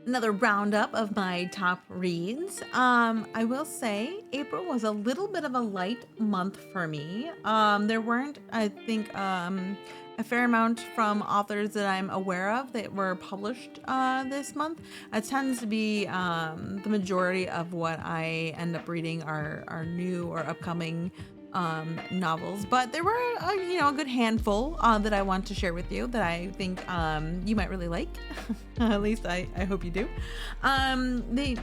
another roundup of my top reads. I will say April was a little bit of a light month for me. There weren't, I think, a fair amount from authors that I'm aware of that were published this month. It tends to be the majority of what I end up reading are new or upcoming novels, but there were a good handful that I want to share with you that I think you might really like. At least I hope you do. They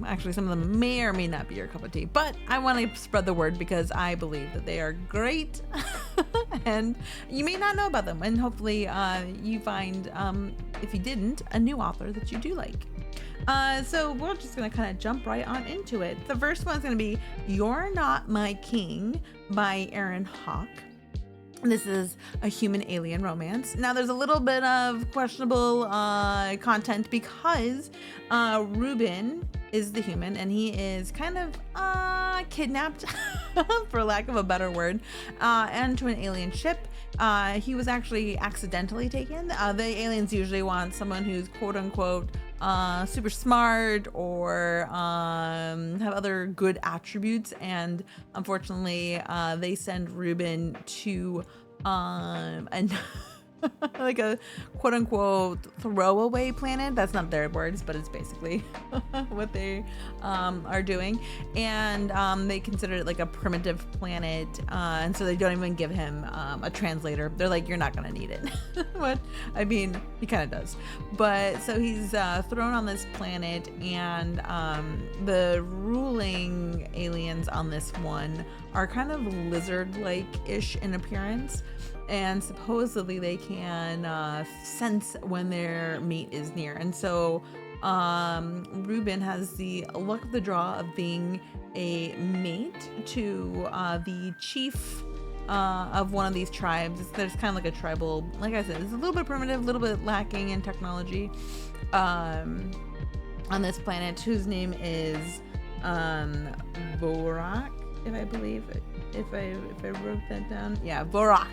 actually some of them may or may not be your cup of tea, but I want to spread the word because I believe that they are great and you may not know about them, and hopefully you find, if you didn't, a new author that you do like. So we're just gonna kind of jump right on into it. The first one's gonna be You're Not My King by Eryn. This is a human alien romance. Now there's a little bit of questionable content because Ruben is the human and he is kind of kidnapped for lack of a better word onto an alien ship. He was actually accidentally taken. The aliens usually want someone who's quote unquote super smart or have other good attributes, and unfortunately they send Ruben to like a quote unquote throwaway planet. That's not their words, but it's basically what they are doing, and they consider it like a primitive planet, and so they don't even give him a translator. They're like, you're not gonna need it. But I mean, he kind of does. But so he's thrown on this planet, and the ruling aliens on this one are kind of lizard-like-ish in appearance, and supposedly they can sense when their mate is near. And so Ruben has the luck of the draw of being a mate to the chief of one of these tribes. There's kind of like a tribal, like I said, it's a little bit primitive, a little bit lacking in technology on this planet, whose name is Vorak, if I believe, if I wrote that down. Yeah, Vorak.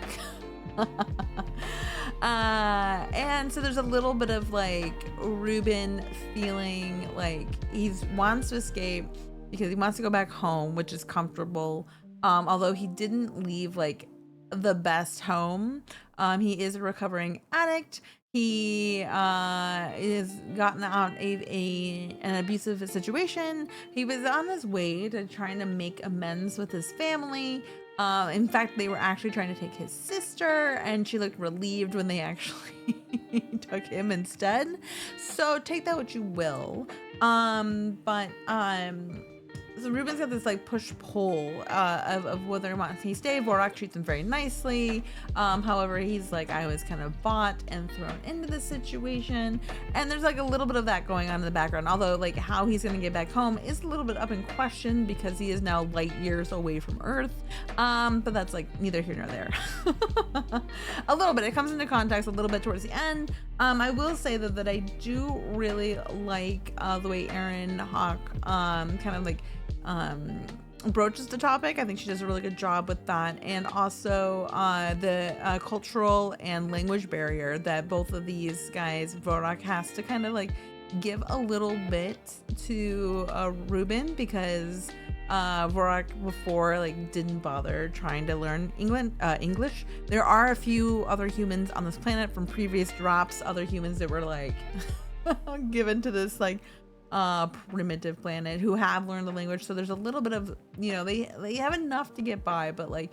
And so there's a little bit of like Ruben feeling like he wants to escape because he wants to go back home, which is comfortable. Although he didn't leave like the best home. He is a recovering addict. He is gotten out of an abusive situation. He was on his way to trying to make amends with his family. In fact, they were actually trying to take his sister, and she looked relieved when they actually took him instead. So take that what you will. So Ruben's got this like push-pull of whether he wants to stay. Vorak treats him very nicely. However, he's like, I was kind of bought and thrown into this situation. And there's like a little bit of that going on in the background. Although like how he's going to get back home is a little bit up in question because he is now light years away from Earth. But that's like neither here nor there. A little bit. It comes into context a little bit towards the end. I will say that I do really like the way Eryn kind of like broaches the topic. I think she does a really good job with that, and also the cultural and language barrier that both of these guys, Vorak has to kind of like give a little bit to Ruben, because Vorak before like didn't bother trying to learn English. There are a few other humans on this planet from previous drops, other humans that were like given to this like primitive planet who have learned the language. So there's a little bit of, they have enough to get by, but like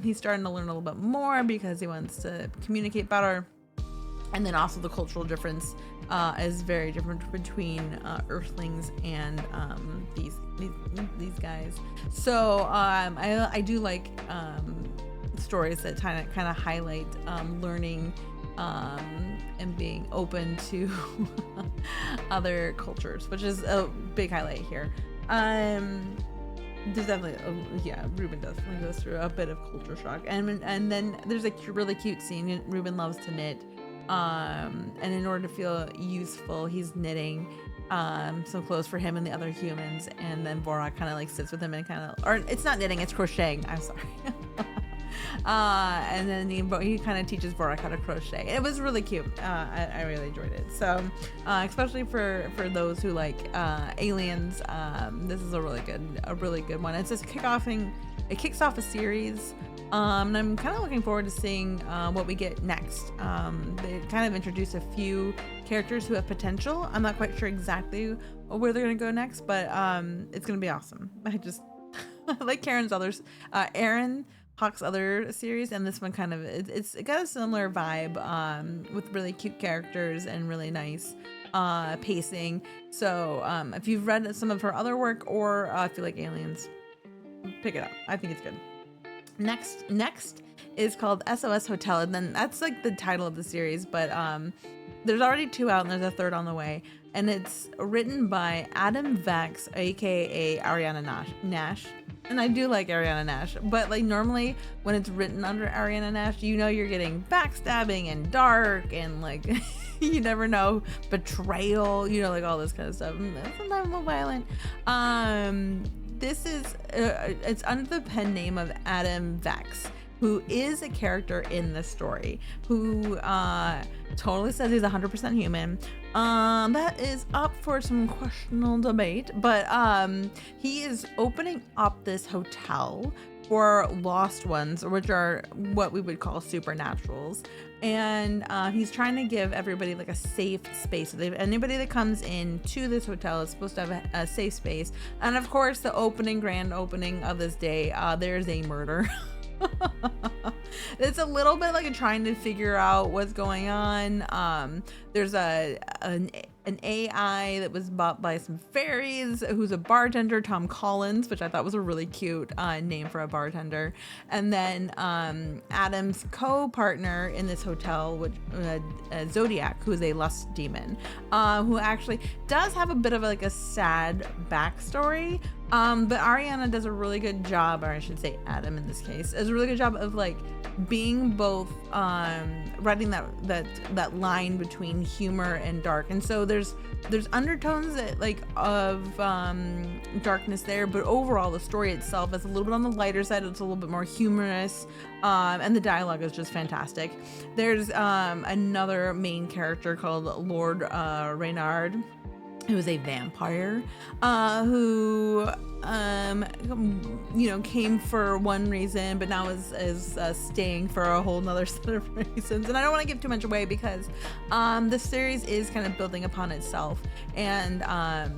he's starting to learn a little bit more because he wants to communicate better. And then also the cultural difference is very different between Earthlings and these guys. So I do like stories that kind of highlight learning and being open to other cultures, which is a big highlight here. There's definitely, Ruben definitely goes through a bit of culture shock, and then there's a really cute scene. Ruben loves to knit, and in order to feel useful, he's knitting some clothes for him and the other humans, and then Vorak kind of like sits with him and or it's not knitting, it's crocheting. I'm sorry. And then he kind of teaches Vorak how to crochet. It was really cute. I really enjoyed it. So especially for those who like aliens, this is a really good one. It's just it kicks off a series. And I'm kind of looking forward to seeing what we get next. They kind of introduce a few characters who have potential. I'm not quite sure exactly where they're going to go next, but it's going to be awesome. I like Karen's others, Eryn, Hawk's other series, and this one kind of it got a similar vibe with really cute characters and really nice pacing. So if you've read some of her other work or if you like aliens, pick it up. I think it's good. Next is called SOS Hotel, and then that's like the title of the series, but there's already 2 out and there's a 3rd on the way, and it's written by Adam Vex, aka Ariana Nash. And I do like Ariana Nash, but like normally when it's written under Ariana Nash, you know you're getting backstabbing and dark and like you never know, betrayal, you know, like all this kind of stuff. Sometimes a little violent. This is it's under the pen name of Adam Vex, who is a character in the story, who totally says he's 100% human. That is up for some questionable debate, but he is opening up this hotel for lost ones, which are what we would call supernaturals. And he's trying to give everybody like a safe space. So anybody that comes into this hotel is supposed to have a safe space. And of course, the grand opening of this day, there's a murder. It's a little bit like trying to figure out what's going on. There's an AI that was bought by some fairies who's a bartender, Tom Collins, which I thought was a really cute name for a bartender. And then Adam's co-partner in this hotel, which Zodiac, who is a lust demon, who actually does have a bit of like a sad backstory. But Ariana does a really good job, or I should say Adam in this case, does a really good job of like being both writing that line between humor and dark. And so there's undertones of darkness there, but overall the story itself is a little bit on the lighter side. It's a little bit more humorous, and the dialogue is just fantastic. There's another main character called Lord Reynard, who is a vampire, who came for one reason, but now is staying for a whole nother set of reasons. And I don't want to give too much away because the series is kind of building upon itself, and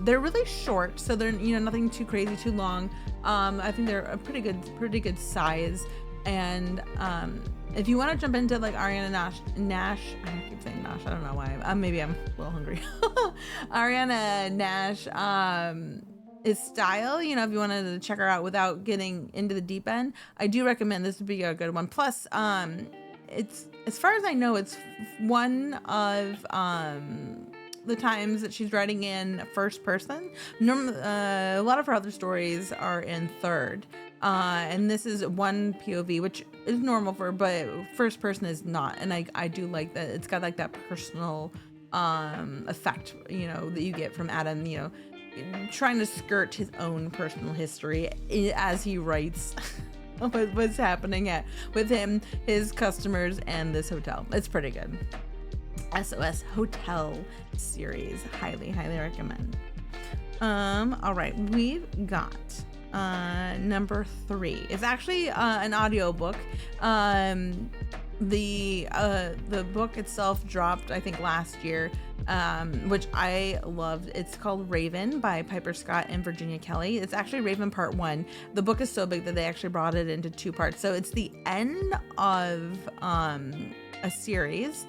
they're really short, so they're nothing too crazy, too long. I think they're a pretty good size, and if you want to jump into like Ariana Nash, I keep saying Nash, I don't know why. Maybe I'm a little hungry. Ariana Nash, is style, if you wanted to check her out without getting into the deep end, I do recommend this would be a good one. Plus, it's, as far as I know, it's one of the times that she's writing in first person. A lot of her other stories are in third. And this is one POV, which is normal but first person is not. And I do like that it's got like that personal effect, that you get from Adam, trying to skirt his own personal history as he writes what's happening with him, his customers, and this hotel. It's pretty good. SOS Hotel series, highly recommend. All right, we've got number 3. It's actually an audiobook. The book itself dropped, I think, last year, which I loved. It's called Raven by Piper Scott and Virginia Kelly. It's actually Raven Part 1. The book is so big that they actually brought it into 2 parts. So it's the end of a series.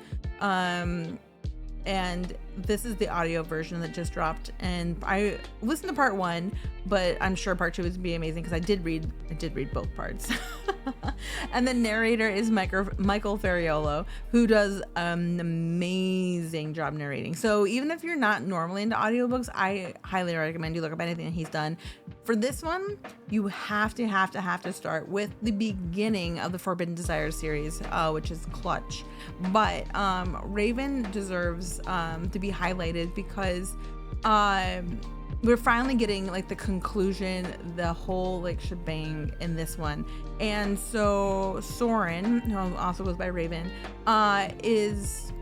And this is the audio version that just dropped, and I listened to part 1, but I'm sure part 2 is gonna be amazing because I did read both parts. And the narrator is Michael Ferriolo, who does an amazing job narrating. So even if you're not normally into audiobooks, I highly recommend you look up anything that he's done. For this one, you have to start with the beginning of the Forbidden Desires series, which is Clutch. But Raven deserves to be highlighted because we're finally getting like the conclusion, the whole like shebang in this one. And so Soren, who also goes by Raven, is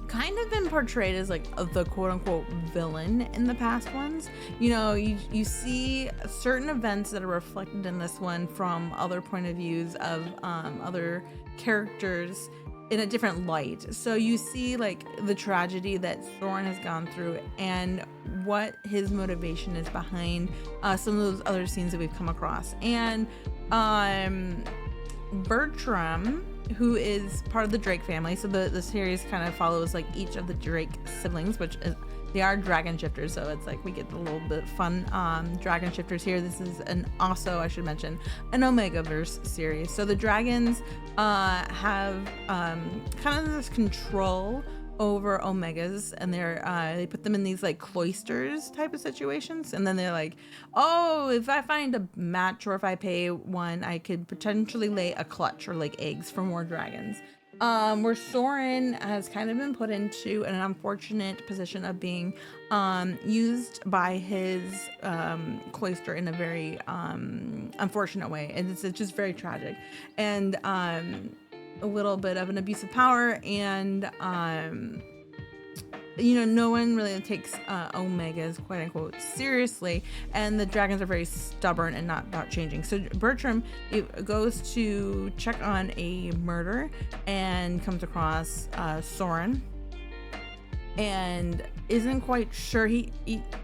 kind of been portrayed as like the quote unquote villain in the past ones. You know, you see certain events that are reflected in this one from other point of views of other characters in a different light. So you see like the tragedy that Soren has gone through and what his motivation is behind some of those other scenes that we've come across. And Bertram, who is part of the Drake family, so the series kind of follows like each of the Drake siblings, which is, they are dragon shifters, so it's like we get a little bit fun dragon shifters here. This is also, I should mention, an Omegaverse series. So the dragons have kind of this control over Omegas, and they put them in these like cloisters type of situations, and then they're like, oh, if I find a match or if I pay one, I could potentially lay a clutch or like eggs for more dragons. Where Soren has kind of been put into an unfortunate position of being used by his cloister in a very unfortunate way, and it's just very tragic, and a little bit of an abuse of power, and you know, no one really takes Omegas quote unquote seriously, and the dragons are very stubborn and not about changing. So Bertram goes to check on a murder and comes across Soren, and isn't quite sure, he's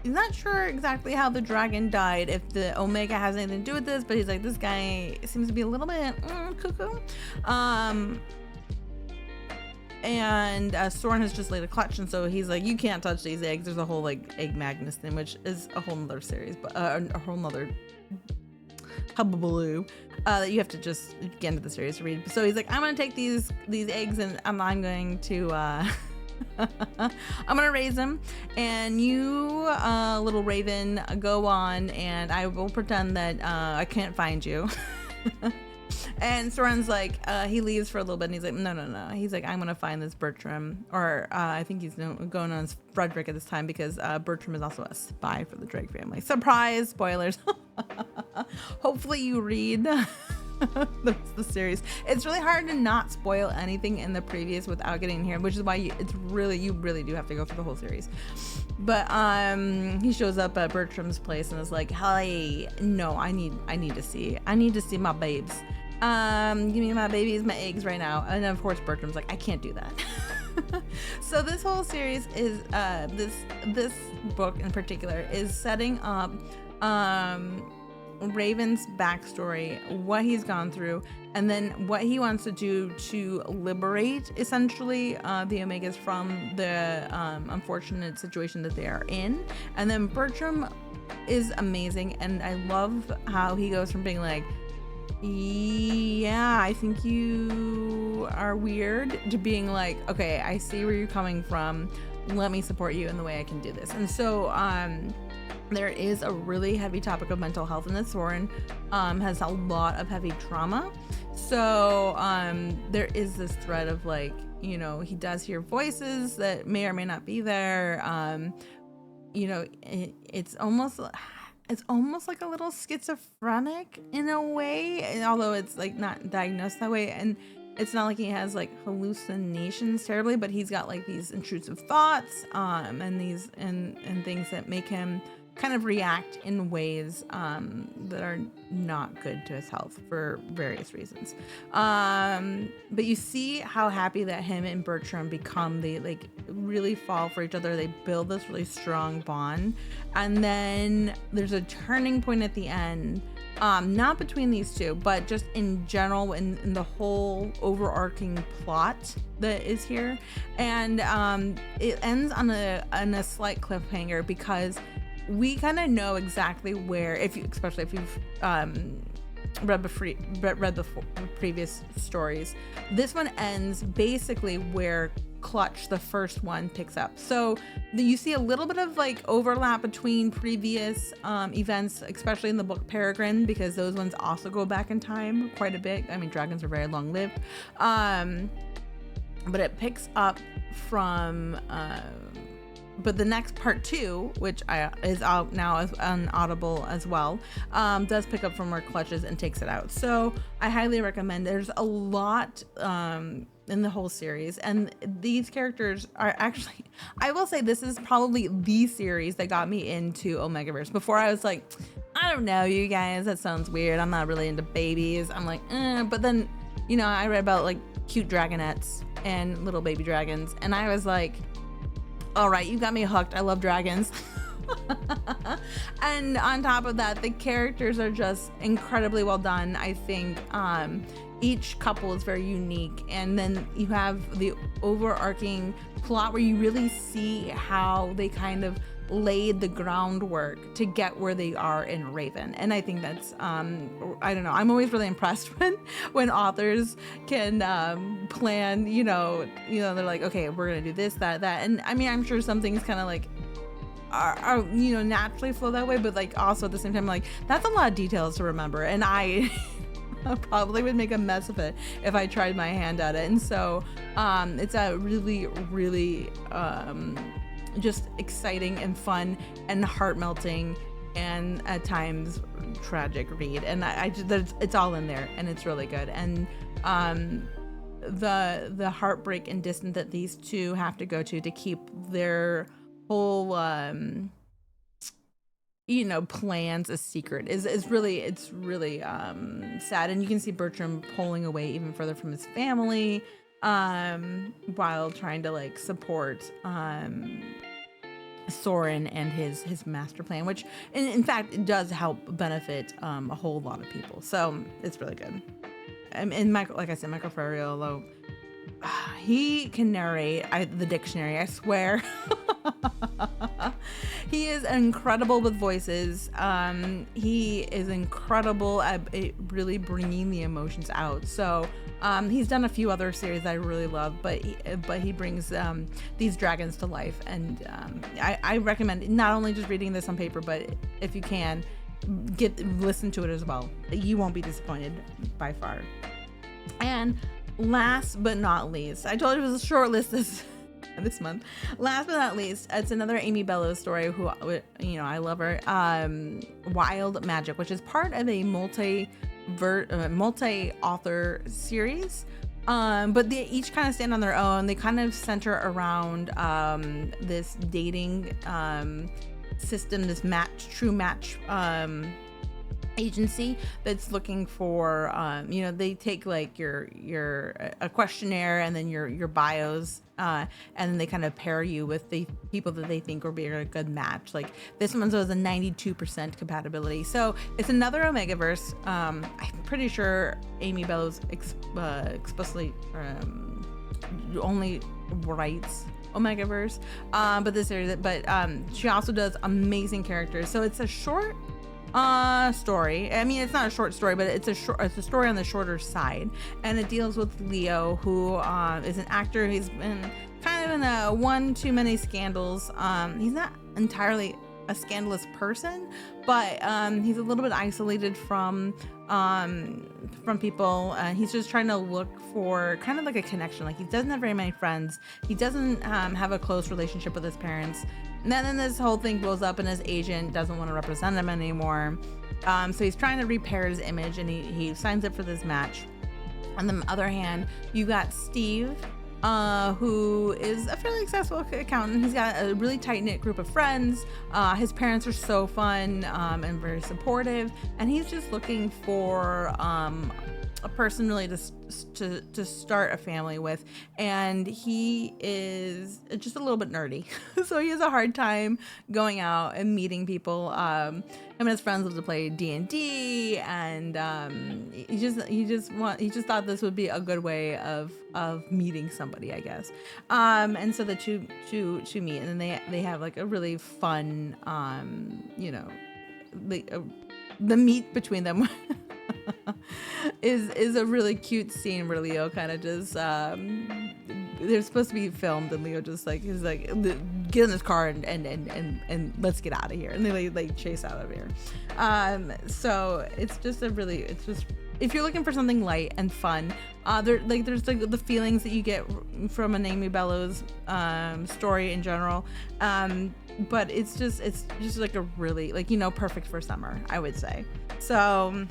not sure exactly how the dragon died, if the Omega has anything to do with this, but he's like, this guy seems to be a little bit cuckoo. And Soren has just laid a clutch, and so he's like, you can't touch these eggs. There's a whole like egg Magnus thing, which is a whole nother series, but a whole nother hubbubaloo that you have to just get into the series to read. So he's like, I'm gonna take these eggs, and I'm going to I'm gonna raise them, and you little Raven, go on, and I will pretend that I can't find you. And Soren's like, he leaves for a little bit, and he's like, no. He's like, I'm gonna find this Bertram, or I think he's going on as Frederick at this time, because Bertram is also a spy for the Drake family. Surprise! Spoilers. Hopefully you read the rest of the series. It's really hard to not spoil anything in the previous without getting here, which is why you really do have to go through the whole series. But he shows up at Bertram's place and is like, hey, no, I need to see my babes. Give me my babies, my eggs right now. And of course Bertram's like, I can't do that. So this whole series is this book in particular is setting up Raven's backstory, what he's gone through, and then what he wants to do to liberate essentially the Omegas from the unfortunate situation that they are in. And then Bertram is amazing, and I love how he goes from being like, yeah, I think you are weird, to being like, okay, I see where you're coming from, let me support you in the way I can do this. And so there is a really heavy topic of mental health in this. Soren has a lot of heavy trauma, so there is this thread of like, you know, he does hear voices that may or may not be there. You know, it's almost like a little schizophrenic in a way, although it's like not diagnosed that way, and it's not like he has like hallucinations terribly, but he's got like these intrusive thoughts and these and things that make him kind of react in ways that are not good to his health for various reasons. But you see how happy that him and Bertram become. They like really fall for each other. They build this really strong bond. And then there's a turning point at the end, not between these two, but just in general in the whole overarching plot that is here. And it ends on a slight cliffhanger, because we kind of know exactly where, especially if you've read the previous stories, this one ends basically where Clutch, the first one, picks up. So you see a little bit of like overlap between previous events, especially in the book Peregrine, because those ones also go back in time quite a bit. I mean, dragons are very long-lived, but it picks up from but the next part 2, which is out now as on Audible as well, does pick up from where Clutches and takes it out. So I highly recommend. There's a lot in the whole series, and these characters are actually, I will say, this is probably the series that got me into Omegaverse. Before I was like, I don't know, you guys, that sounds weird. I'm not really into babies. I'm like, but then, you know, I read about like cute dragonettes and little baby dragons, and I was like, all right, you got me hooked. I love dragons. And on top of that, the characters are just incredibly well done. I think each couple is very unique, and then you have the overarching plot where you really see how they kind of laid the groundwork to get where they are in Raven. And I think that's I don't know, I'm always really impressed when authors can plan, you know, they're like, okay, we're gonna do this, that, and I mean, I'm sure some things kind of like are you know, naturally flow that way, but like also at the same time, like, that's a lot of details to remember, and I probably would make a mess of it if I tried my hand at it. And so it's a really just exciting and fun and heart melting and at times tragic read, and I just, it's all in there, and it's really good. And the heartbreak and distance that these two have to go to keep their whole you know, plans a secret is really, it's really sad. And you can see Bertram pulling away even further from his family while trying to like support Soren and his master plan, which in fact it does help benefit a whole lot of people. So it's really good. And Michael, like I said, Michael Ferriolo, he can narrate the dictionary, I swear. He is incredible with voices. He is incredible at really bringing the emotions out. So he's done a few other series I really love, but he brings these dragons to life. And I recommend not only just reading this on paper, but if you can, listen to it as well. You won't be disappointed by far. And last but not least, I told you it was a short list this month. Last but not least, it's another Amy Bellows story, who, you know, I love her. Wild Magic, which is part of a multi-author series. But they each kind of stand on their own. They kind of center around this dating system, this true match agency that's looking for you know, they take like a questionnaire and then your bios, and then they kind of pair you with the people that they think will be a good match. Like this one has a 92% compatibility. So it's another Omegaverse. I'm pretty sure Amy Bellows explicitly only writes Omegaverse, but this series, she also does amazing characters. So it's a short story. I mean, it's not a short story, but it's a story on the shorter side, and it deals with Leo, who is an actor. He's been kind of in one too many scandals. He's not entirely a scandalous person, but he's a little bit isolated from people. He's just trying to look for kind of like a connection. Like he doesn't have very many friends. He doesn't have a close relationship with his parents. And then this whole thing blows up, and his agent doesn't want to represent him anymore. So he's trying to repair his image, and he signs up for this match. On the other hand, you got Steve, who is a fairly successful accountant. He's got a really tight-knit group of friends. His parents are so fun and very supportive, and he's just looking for a person really to start a family with. And he is just a little bit nerdy, so he has a hard time going out and meeting people. Him and his friends love to play D&D, and he just thought this would be a good way of meeting somebody, I guess. And so the two meet, and then they have like a really fun the meet between them is a really cute scene where Leo kind of just they're supposed to be filmed, and Leo just like is like, get in this car and let's get out of here, and they like chase out of here. So it's just if you're looking for something light and fun, there's like the feelings that you get from an Amy Bellows story in general, but it's just like a really, like, perfect for summer, I would say. So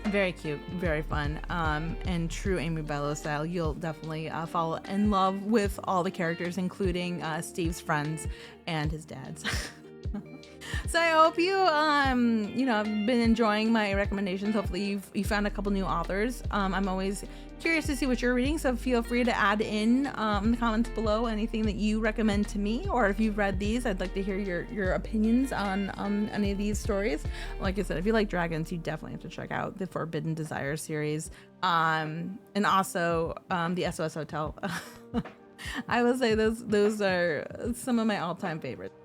very cute, very fun, and true Amy Bellows style. You'll definitely fall in love with all the characters, including Steve's friends and his dad's. So I hope you have been enjoying my recommendations. Hopefully you found a couple new authors. I'm always curious to see what you're reading, so feel free to add in the comments below anything that you recommend to me, or if you've read these, I'd like to hear your opinions on any of these stories. Like I said, if you like dragons, you definitely have to check out the Forbidden Desire series, and also the SOS Hotel. I will say those are some of my all-time favorites.